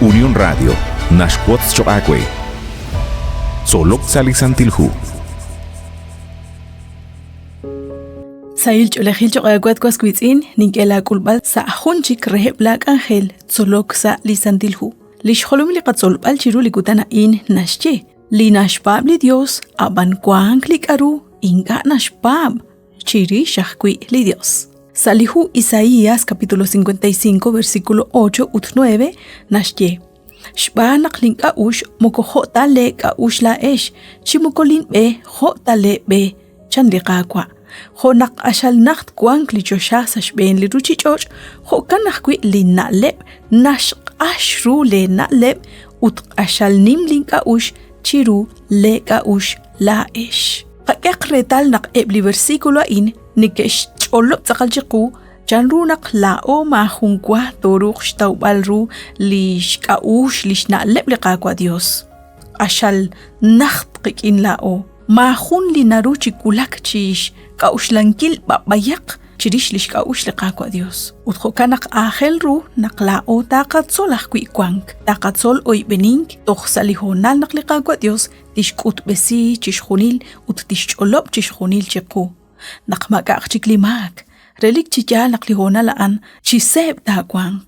Unión Radio, Nashquots Choacue. Solok Salisantilhu. Sail Cholehil Choaguat Quasquitzin, Ninkela Kulbal, Sa Hunchik Reheb Black Angel, Solok Sa Lisantilhu. Lish Holumli Katzol Balchiruli Kutana in Nashche, Linashpab li Dios, Aban Kwang Likaru, Inga Nashpab, Chiri Shahqui li Dios. Salihu Isaías capítulo 55 versículo 8-9 Nashye. Shba naklinka ush moko hota le ka ush la esh chimukolin be hota le be chandika kwa ho nak ashal nacht kwang klichosha sa shben li ruchi choch ho kanakwi lina leb nash ashru le na leb ut ashal nim linka ush chiru le ka ush la esh. Kakek retal nak ebli versículo in nikesh olop sakaljiku janrunak lao mahungkwa toruk shtaubalru lish kaush lish na lebleka kwa Dios. Ashal nacht kikin lao mahun linaruchi kulak chish kaush langkil babayak chirish lish kaush leka kwa Dios. Uthokanak ahelru nak lao takatsol akwi kwang takatsol oy bening toch salihonal nak leka kwa Dios tishkut besi chishkhunil ut tishcholop chishkhunil cheku. Nakmagak chiklimak, relik chiya naklihona laan, chiseb dakwang.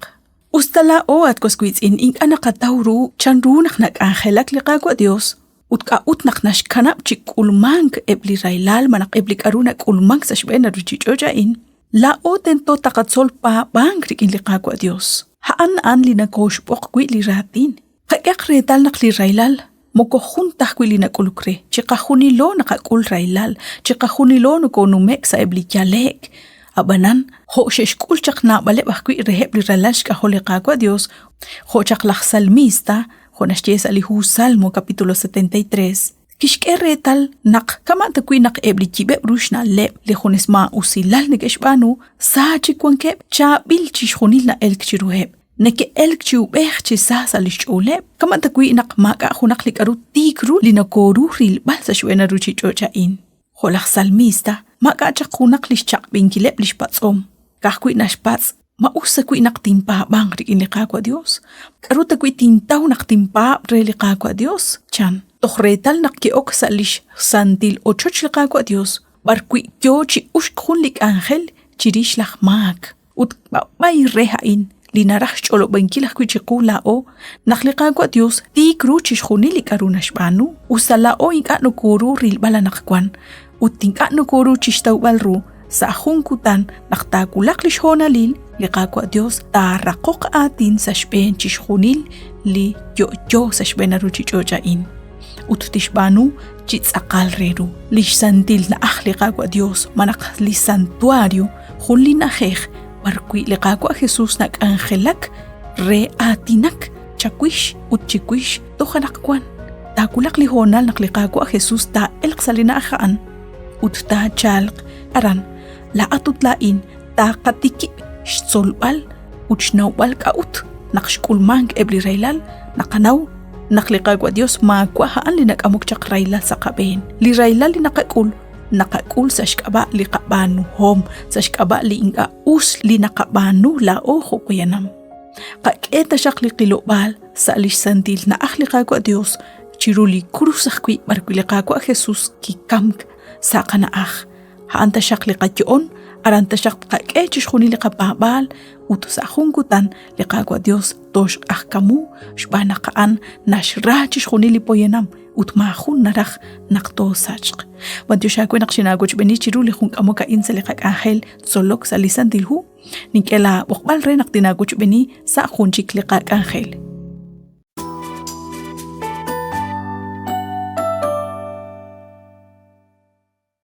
Ustala o at koskwits in anakatauru, chanru naknakangelak likagwa Dios, utka utnaknash kanap chikulmang ebli railal manak eblik arunak ulmang sa shbena ruchichoja in. La o tento takatsol pa bang rikin likagwa Dios. Haan linakosh pokwi liratin. Kagak retal nakli railal. Moko juntah kwili na kulukre, chika junilo nakakul railal, chika junilo no konumek sa eblichalek. Abanan, ho sheshkul chak na bale bakwi reheb li railal shka holekagwa Dios, ho chak lak salmista, ho nashties alihu Salmo capítulo 73. Kishke retal nak kamanta kwi nak eblichibe brush na leb le jonesma usilal negeshbanu, sa chikwankeb cha bil chishunil na elk chiruheb. Neke elk chiu bech chi sa lish oleb kama takwi nak maka hunak likaru tigru linakoru ril bal sa shwena ruchi chocha in holak salmista maka chak hunak lish chak binkileb lish patsom kakwi nash pats mausa kwi nak timpa bang rikin lika kwa Dios karu takwi tintaw nak timpa re lika kwa Dios chan tohretal nak kiok sa lish santil o choch lika kwa Dios barkwi kyo chi ushkhun lik angel chirish lak mak ut bay reha in linarax cholo bankila kwichiku lao nakliqa kwa Dios ti kruchis khunili karunash banu usala o inka no kuru rilbala nakwan utinka no kuru chistawbalru sa hunkutan naktakulak lishonalil liqa kwa Dios taraqoq atin sa shpen chishkhunil li yo sa shbena ruchichoja in uttish banu chitsaqal reru lishsantil na akhliqa kwa Dios manak li santuario khulina khekh Markwi lekakwa Jesus nak angelak re atinak chakwish utchikwish tohanakwan takulak lihonal nak lekakwa Jesus ta elk salina akhaan utta chalq aran la atutlain ta katiki solbal uchnawbal kaut nakshkulmang ebli railal nakanaw naklekakwa Dios makwa haan linak amok chak railal sa kaben li railal linakakul nakakul sa shkaba li kabanu hom sa shkaba li inga us li nakabanu la oho kuyanam kaketa shak li kilobal sa alisantil na akhlika ko Dios chiruli kurusakwi markulika ko Jesus kikamk sa kanaah haanta shak li katyon aranta shak kakechish khuni li kababal uto sa hungutan li ko Dios tosh kamu shbana kaan nashrachish khuni li poyanam utmahun narak nakto sachq wadyo shakwe nakshinagoch benichiru li khung amoka insalikak ahel solok sa lisan dilhu ninkela bokbal re naktinagoch beni sa khunchik likak ahel